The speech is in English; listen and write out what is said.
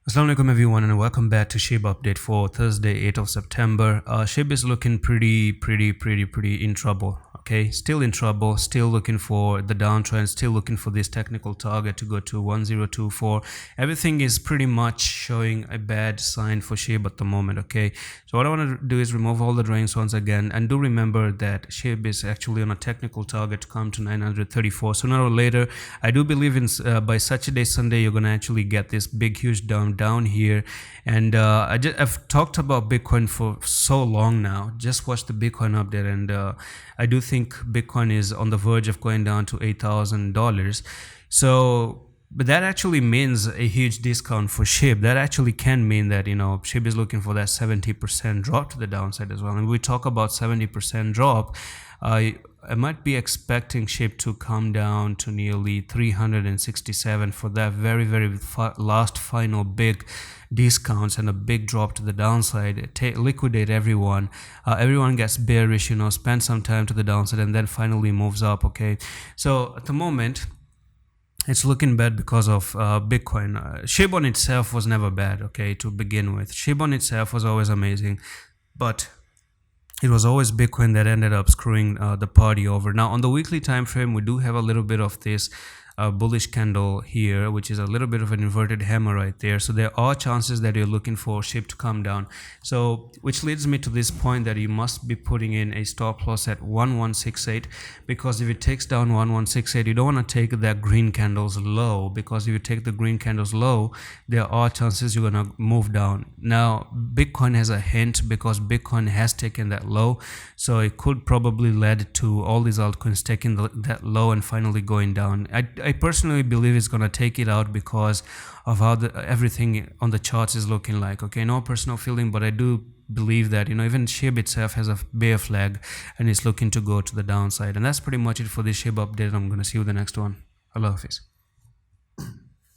Assalamu alaikum everyone, and welcome back to SHIBA update for Thursday 8th of September. SHIB is looking pretty in trouble. Okay, still in trouble, still looking for the downtrend, still looking for this technical target to go to 1024. Everything is pretty much showing a bad sign for SHIB at the moment. Okay, so what I want to do is remove all the drains once again, and do remember that SHIB is actually on a technical target to come to 934 sooner or later. I do believe in by Saturday, Sunday, you're gonna actually get this big huge down here. And I've talked about Bitcoin for so long now. Just watch the Bitcoin update, and I do think Bitcoin is on the verge of going down to $8,000. So, but that actually means a huge discount for SHIB. That actually can mean that, SHIB is looking for that 70% drop to the downside as well. And we talk about 70% drop. I might be expecting SHIB to come down to nearly 367 for that very last final big discounts and a big drop to the downside. Liquidate everyone. Everyone gets bearish, spend some time to the downside and then finally moves up. Okay, so at the moment it's looking bad because of Bitcoin. SHIB on itself was never bad, okay, to begin with. SHIB on itself was always amazing, but it was always Bitcoin that ended up screwing the party over. Now on the weekly time frame, we do have a little bit of this bullish candle here, which is a little bit of an inverted hammer right there. So there are chances that you're looking for SHIB to come down. So which leads me to this point that you must be putting in a stop loss at 1168, because if it takes down 1168, you don't want to take that green candles low, because if you take the green candles low, there are chances you're going to move down. Now Bitcoin has a hint, because Bitcoin has taken that low, so it could probably lead to all these altcoins taking that low and finally going down. I personally believe it's going to take it out because of how everything on the charts is looking like. Okay, no personal feeling, but I do believe that, even SHIB itself has a bear flag and it's looking to go to the downside. And that's pretty much it for this SHIB update. I'm going to see you in the next one. Allah Hafiz.